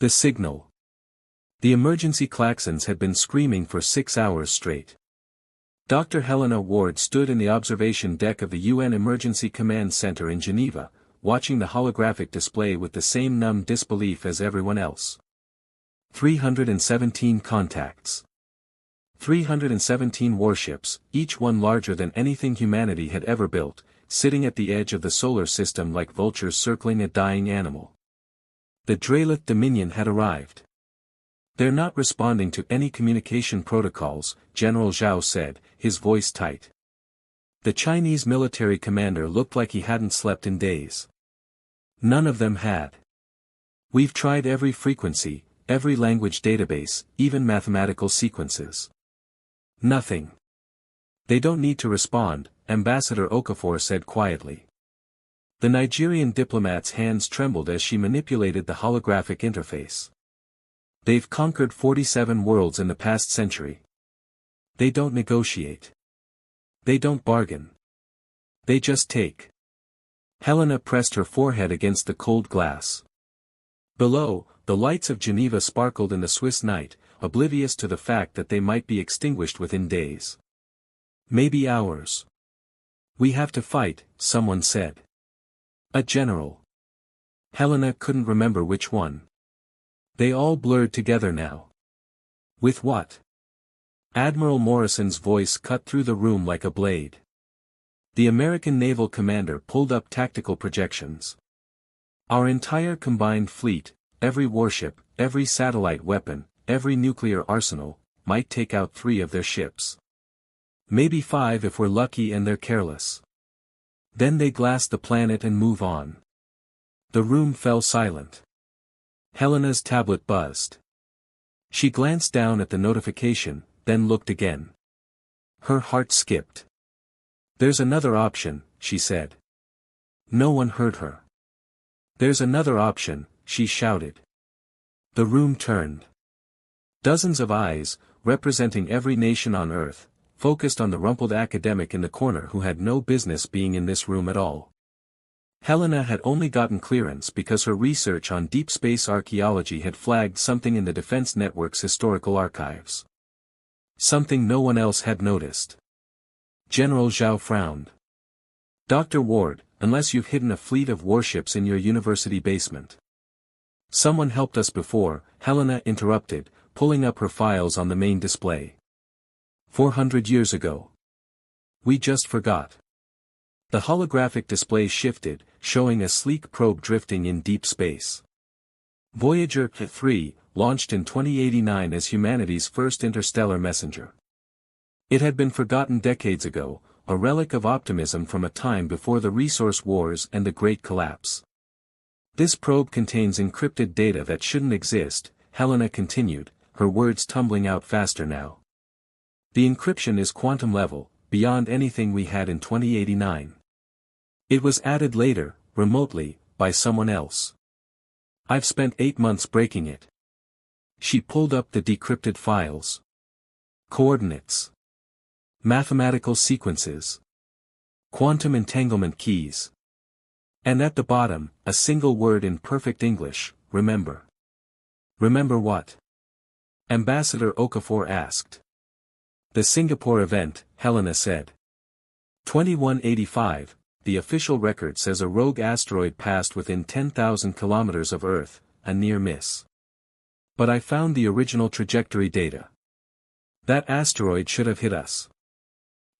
The signal. The emergency klaxons had been screaming for 6 hours straight. Dr. Helena Ward stood in the observation deck of the UN Emergency Command Center in Geneva, watching the holographic display with the same numb disbelief as everyone else. 317 contacts. 317 warships, each one larger than anything humanity had ever built, sitting at the edge of the solar system like vultures circling a dying animal. The Drelith Dominion had arrived. "They're not responding to any communication protocols," General Zhao said, his voice tight. The Chinese military commander looked like he hadn't slept in days. None of them had. "We've tried every frequency, every language database, even mathematical sequences. Nothing. They don't need to respond," Ambassador Okafor said quietly. The Nigerian diplomat's hands trembled as she manipulated the holographic interface. "They've conquered 47 worlds in the past century. They don't negotiate. They don't bargain. They just take." Helena pressed her forehead against the cold glass. Below, the lights of Geneva sparkled in the Swiss night, oblivious to the fact that they might be extinguished within days. Maybe hours. "We have to fight," someone said. A general. Helena couldn't remember which one. They all blurred together now. With what? Admiral Morrison's voice cut through the room like a blade. The American naval commander pulled up tactical projections. "Our entire combined fleet, every warship, every satellite weapon, every nuclear arsenal, might take out 3 of their ships. Maybe 5 if we're lucky and they're careless. Then they glass the planet and move on." The room fell silent. Helena's tablet buzzed. She glanced down at the notification, then looked again. Her heart skipped. "There's another option," she said. No one heard her. "There's another option," she shouted. The room turned. Dozens of eyes, representing every nation on Earth, focused on the rumpled academic in the corner who had no business being in this room at all. Helena had only gotten clearance because her research on deep space archaeology had flagged something in the Defense Network's historical archives. Something no one else had noticed. General Zhao frowned. "Dr. Ward, unless you've hidden a fleet of warships in your university basement." "Someone helped us before," Helena interrupted, pulling up her files on the main display. 400 years ago. We just forgot." The holographic display shifted, showing a sleek probe drifting in deep space. Voyager 3, launched in 2089 as humanity's first interstellar messenger. It had been forgotten decades ago, a relic of optimism from a time before the resource wars and the Great Collapse. "This probe contains encrypted data that shouldn't exist," Helena continued, her words tumbling out faster now. "The encryption is quantum level, beyond anything we had in 2089. It was added later, remotely, by someone else. I've spent 8 months breaking it." She pulled up the decrypted files. Coordinates. Mathematical sequences. Quantum entanglement keys. And at the bottom, a single word in perfect English, remember. "Remember what?" Ambassador Okafor asked. "The Singapore event," Helena said. 2185, the official record says a rogue asteroid passed within 10,000 kilometers of Earth, a near miss. But I found the original trajectory data. That asteroid should have hit us.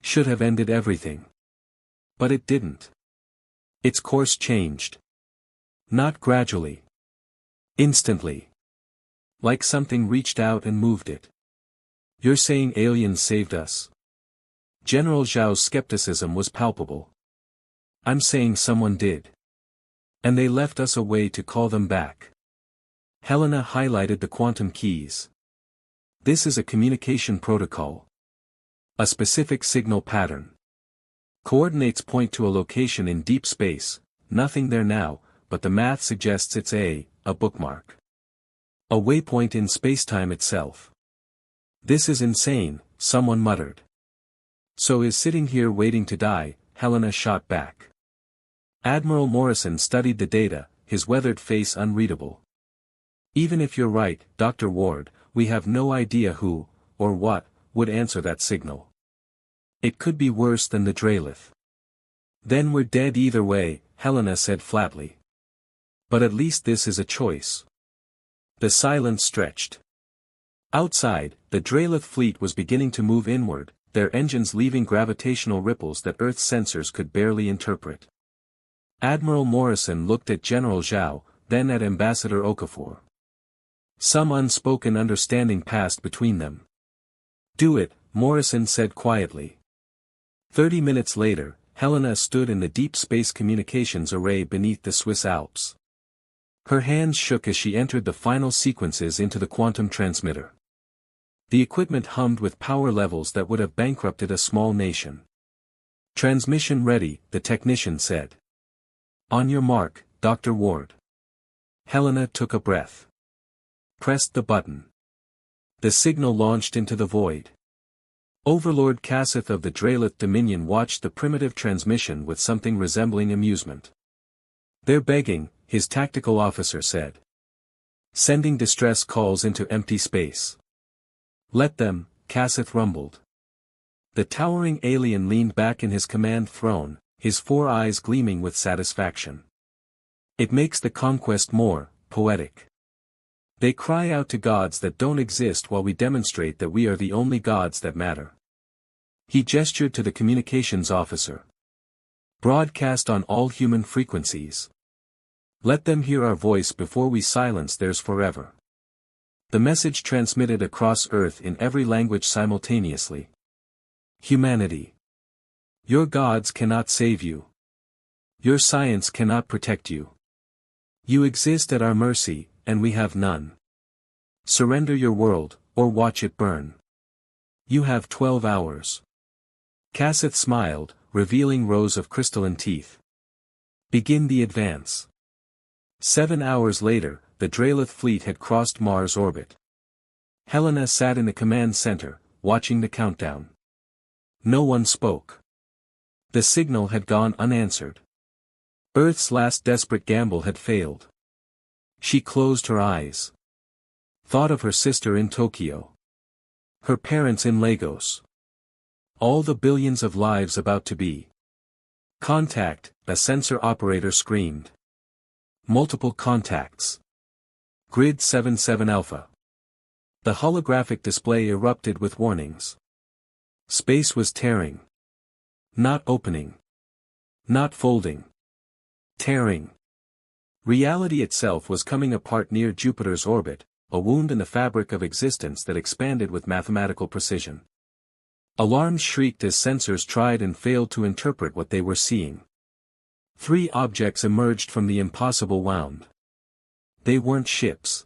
Should have ended everything. But it didn't. Its course changed. Not gradually. Instantly. Like something reached out and moved it. "You're saying aliens saved us?" General Zhao's skepticism was palpable. "I'm saying someone did. And they left us a way to call them back." Helena highlighted the quantum keys. "This is a communication protocol. A specific signal pattern. Coordinates point to a location in deep space, nothing there now, but the math suggests it's a bookmark. A waypoint in spacetime itself." "This is insane," someone muttered. "So is sitting here waiting to die," Helena shot back. Admiral Morrison studied the data, his weathered face unreadable. Even if you're right, Dr. Ward, we have no idea who, or what, would answer that signal. It could be worse than the Drelith. Then we're dead either way, Helena said flatly. But at least this is a choice. The silence stretched. Outside, the Drelith fleet was beginning to move inward, their engines leaving gravitational ripples that Earth's sensors could barely interpret. Admiral Morrison looked at General Zhao, then at Ambassador Okafor. Some unspoken understanding passed between them. Do it, Morrison said quietly. 30 minutes later, Helena stood in the deep space communications array beneath the Swiss Alps. Her hands shook as she entered the final sequences into the quantum transmitter. The equipment hummed with power levels that would have bankrupted a small nation. Transmission ready, the technician said. On your mark, Dr. Ward. Helena took a breath. Pressed the button. The signal launched into the void. Overlord Kassith of the Drelith Dominion watched the primitive transmission with something resembling amusement. They're begging, his tactical officer said. Sending distress calls into empty space. Let them, Kassith rumbled. The towering alien leaned back in his command throne, his 4 eyes gleaming with satisfaction. It makes the conquest more poetic. They cry out to gods that don't exist while we demonstrate that we are the only gods that matter. He gestured to the communications officer. Broadcast on all human frequencies. Let them hear our voice before we silence theirs forever. The message transmitted across Earth in every language simultaneously. Humanity. Your gods cannot save you. Your science cannot protect you. You exist at our mercy, and we have none. Surrender your world, or watch it burn. You have 12 hours. Kassith smiled, revealing rows of crystalline teeth. Begin the advance. 7 hours later, the Drelith fleet had crossed Mars' orbit. Helena sat in the command center, watching the countdown. No one spoke. The signal had gone unanswered. Earth's last desperate gamble had failed. She closed her eyes. Thought of her sister in Tokyo. Her parents in Lagos. All the billions of lives about to be. Contact, a sensor operator screamed. Multiple contacts. Grid 77 Alpha. The holographic display erupted with warnings. Space was tearing. Not opening. Not folding. Tearing. Reality itself was coming apart near Jupiter's orbit, a wound in the fabric of existence that expanded with mathematical precision. Alarms shrieked as sensors tried and failed to interpret what they were seeing. 3 objects emerged from the impossible wound. They weren't ships.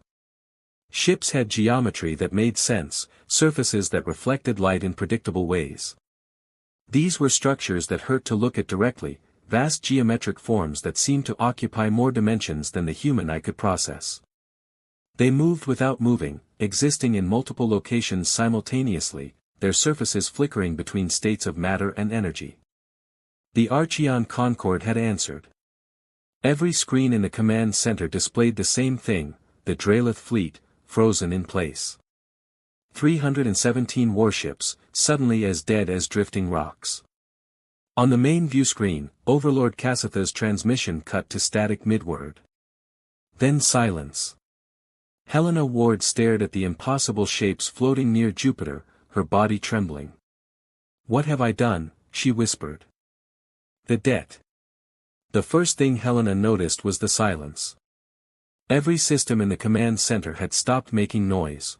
Ships had geometry that made sense, surfaces that reflected light in predictable ways. These were structures that hurt to look at directly, vast geometric forms that seemed to occupy more dimensions than the human eye could process. They moved without moving, existing in multiple locations simultaneously, their surfaces flickering between states of matter and energy. The Archeon Concord had answered. Every screen in the command center displayed the same thing, the Drelith fleet, frozen in place. 317 warships, suddenly as dead as drifting rocks. On the main view screen, Overlord Kassitha's transmission cut to static mid-word. Then silence. Helena Ward stared at the impossible shapes floating near Jupiter, her body trembling. What have I done? She whispered. The debt. The first thing Helena noticed was the silence. Every system in the command center had stopped making noise.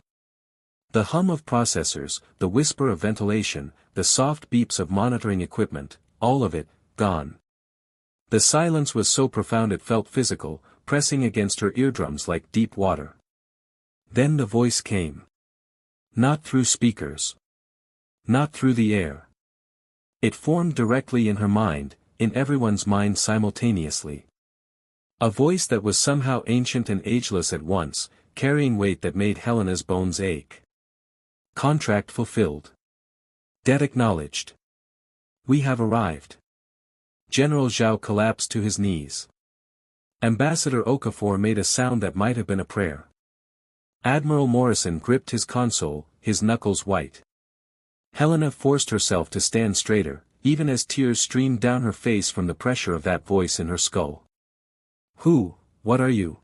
The hum of processors, the whisper of ventilation, the soft beeps of monitoring equipment, all of it, gone. The silence was so profound it felt physical, pressing against her eardrums like deep water. Then the voice came. Not through speakers. Not through the air. It formed directly in her mind, in everyone's mind simultaneously. A voice that was somehow ancient and ageless at once, carrying weight that made Helena's bones ache. Contract fulfilled. Debt acknowledged. We have arrived. General Zhao collapsed to his knees. Ambassador Okafor made a sound that might have been a prayer. Admiral Morrison gripped his console, his knuckles white. Helena forced herself to stand straighter, even as tears streamed down her face from the pressure of that voice in her skull. What are you?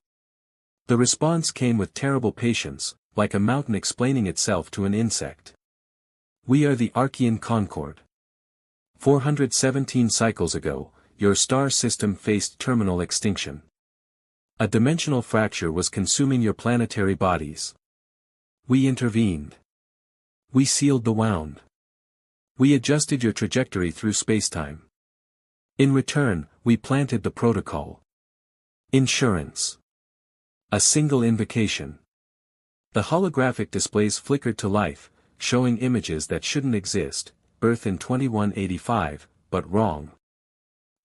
The response came with terrible patience, like a mountain explaining itself to an insect. We are the Archean Concord. 417 cycles ago, your star system faced terminal extinction. A dimensional fracture was consuming your planetary bodies. We intervened. We sealed the wound. We adjusted your trajectory through spacetime. In return, we planted the protocol. Insurance. A single invocation. The holographic displays flickered to life, showing images that shouldn't exist, Earth in 2185, but wrong.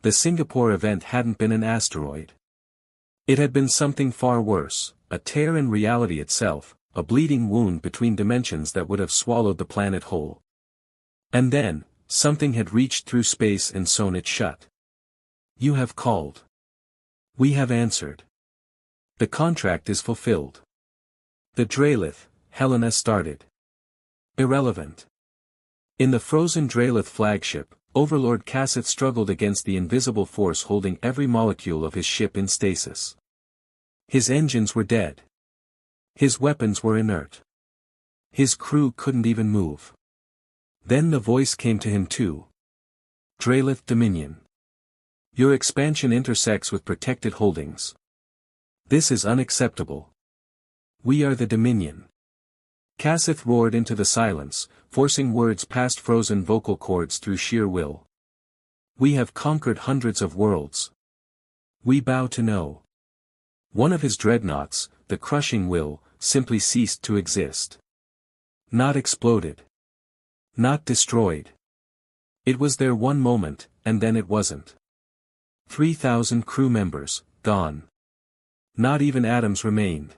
The Singapore event hadn't been an asteroid. It had been something far worse, a tear in reality itself, a bleeding wound between dimensions that would have swallowed the planet whole. And then, something had reached through space and sewn it shut. You have called. We have answered. The contract is fulfilled. The Dralith, Helena started. Irrelevant. In the frozen Dralith flagship, Overlord Cassith struggled against the invisible force holding every molecule of his ship in stasis. His engines were dead. His weapons were inert. His crew couldn't even move. Then the voice came to him too. Dralith Dominion. Your expansion intersects with protected holdings. This is unacceptable. We are the Dominion. Cassith roared into the silence, forcing words past frozen vocal cords through sheer will. We have conquered hundreds of worlds. We bow to no. One of his dreadnoughts, the crushing will, simply ceased to exist. Not exploded. Not destroyed. It was there one moment, and then it wasn't. 3,000 crew members, gone. Not even atoms remained.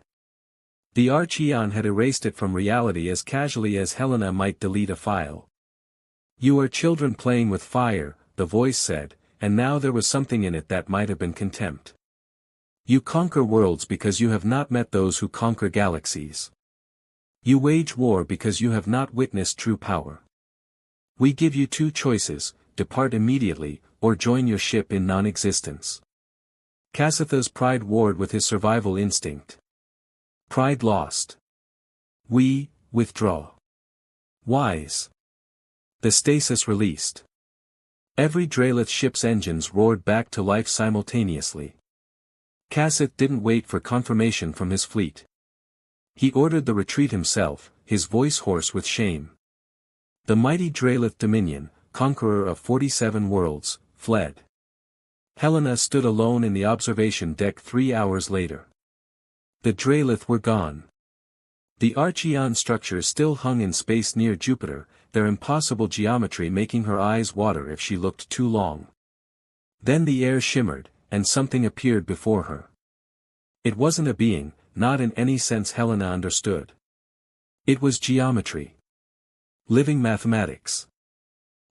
The Archeon had erased it from reality as casually as Helena might delete a file. You are children playing with fire, the voice said, and now there was something in it that might have been contempt. You conquer worlds because you have not met those who conquer galaxies. You wage war because you have not witnessed true power. We give you two choices, depart immediately, or join your ship in non-existence. Cassitha's pride warred with his survival instinct. Pride lost. We, withdraw. Wise. The stasis released. Every Dralith ship's engines roared back to life simultaneously. Cassith didn't wait for confirmation from his fleet. He ordered the retreat himself, his voice hoarse with shame. The mighty Dralith Dominion, conqueror of 47 worlds, fled. Helena stood alone in the observation deck 3 hours later. The Dralith were gone. The Archeon structures still hung in space near Jupiter, their impossible geometry making her eyes water if she looked too long. Then the air shimmered, and something appeared before her. It wasn't a being, not in any sense Helena understood. It was geometry. Living mathematics.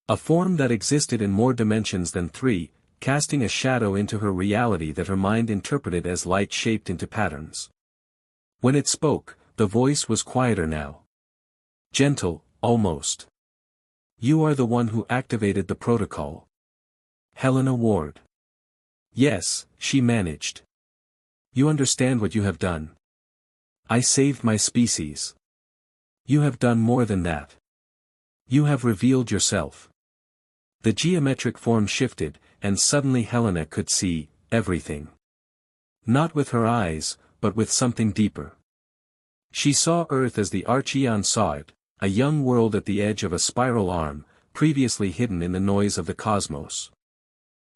A form that existed in more dimensions than 3, casting a shadow into her reality that her mind interpreted as light shaped into patterns. When it spoke, the voice was quieter now. Gentle, almost. You are the one who activated the protocol. Helena Ward. Yes, she managed. You understand what you have done. I saved my species. You have done more than that. You have revealed yourself. The geometric form shifted, and suddenly Helena could see everything. Not with her eyes, but with something deeper. She saw Earth as the Archeon saw it, a young world at the edge of a spiral arm, previously hidden in the noise of the cosmos.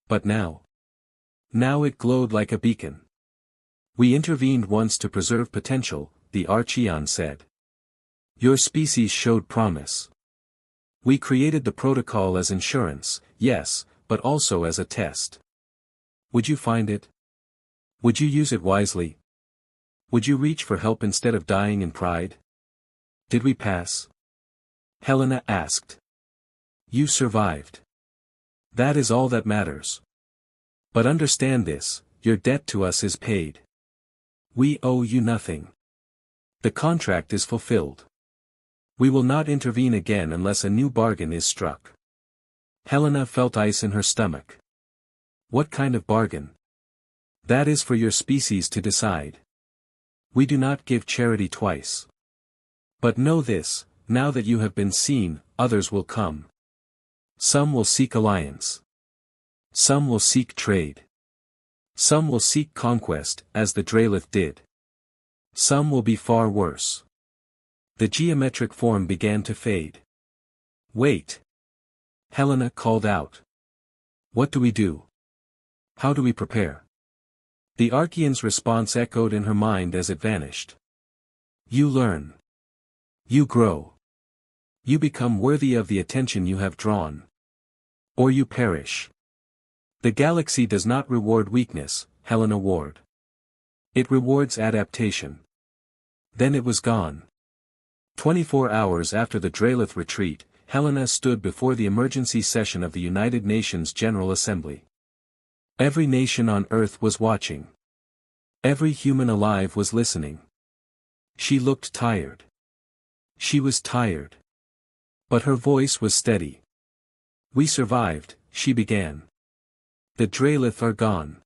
But now it glowed like a beacon. We intervened once to preserve potential, the Archeon said. Your species showed promise. We created the protocol as insurance, yes, but also as a test. Would you find it? Would you use it wisely? Would you reach for help instead of dying in pride? Did we pass? Helena asked. You survived. That is all that matters. But understand this, your debt to us is paid. We owe you nothing. The contract is fulfilled. We will not intervene again unless a new bargain is struck. Helena felt ice in her stomach. What kind of bargain? That is for your species to decide. We do not give charity twice. But know this, now that you have been seen, others will come. Some will seek alliance. Some will seek trade. Some will seek conquest, as the Drelith did. Some will be far worse. The geometric form began to fade. Wait! Helena called out. What do we do? How do we prepare? The Archean's response echoed in her mind as it vanished. You learn. You grow. You become worthy of the attention you have drawn. Or you perish. The galaxy does not reward weakness, Helena warned. It rewards adaptation. Then it was gone. 24 hours after the Drelith retreat, Helena stood before the emergency session of the United Nations General Assembly. Every nation on Earth was watching. Every human alive was listening. She looked tired. She was tired. But her voice was steady. We survived, she began. The Drelith are gone.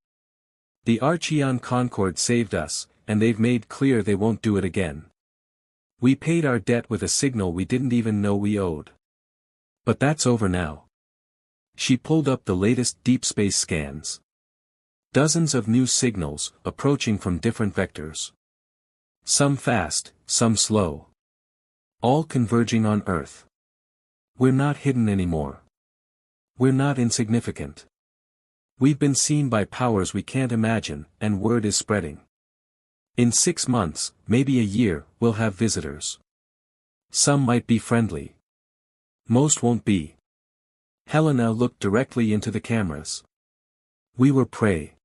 The Archean Concord saved us, and they've made clear they won't do it again. We paid our debt with a signal we didn't even know we owed. But that's over now. She pulled up the latest deep space scans. Dozens of new signals, approaching from different vectors. Some fast, some slow. All converging on Earth. We're not hidden anymore. We're not insignificant. We've been seen by powers we can't imagine, and word is spreading. In 6 months, maybe a year, we'll have visitors. Some might be friendly. Most won't be. Helena looked directly into the cameras. We were prey.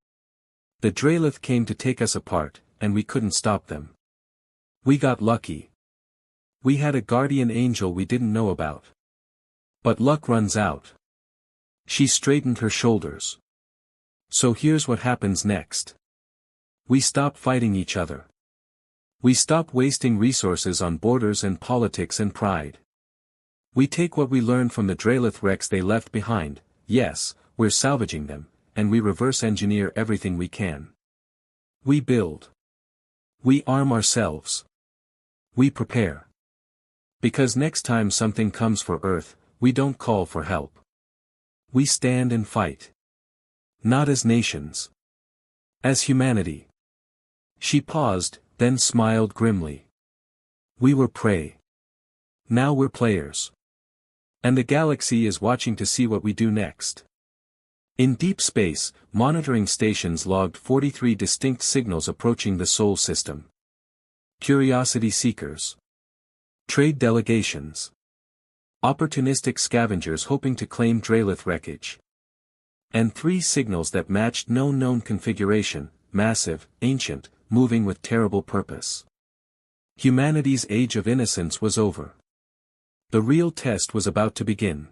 The Drelith came to take us apart, and we couldn't stop them. We got lucky. We had a guardian angel we didn't know about. But luck runs out. She straightened her shoulders. So here's what happens next. We stop fighting each other. We stop wasting resources on borders and politics and pride. We take what we learned from the Drelith wrecks they left behind, yes, we're salvaging them, and we reverse engineer everything we can. We build. We arm ourselves. We prepare. Because next time something comes for Earth, we don't call for help. We stand and fight. Not as nations. As humanity. She paused, then smiled grimly. We were prey. Now we're players. And the galaxy is watching to see what we do next. In deep space, monitoring stations logged 43 distinct signals approaching the Sol system. Curiosity seekers. Trade delegations. Opportunistic scavengers hoping to claim Drelith wreckage. And 3 signals that matched no known configuration, massive, ancient, moving with terrible purpose. Humanity's age of innocence was over. The real test was about to begin.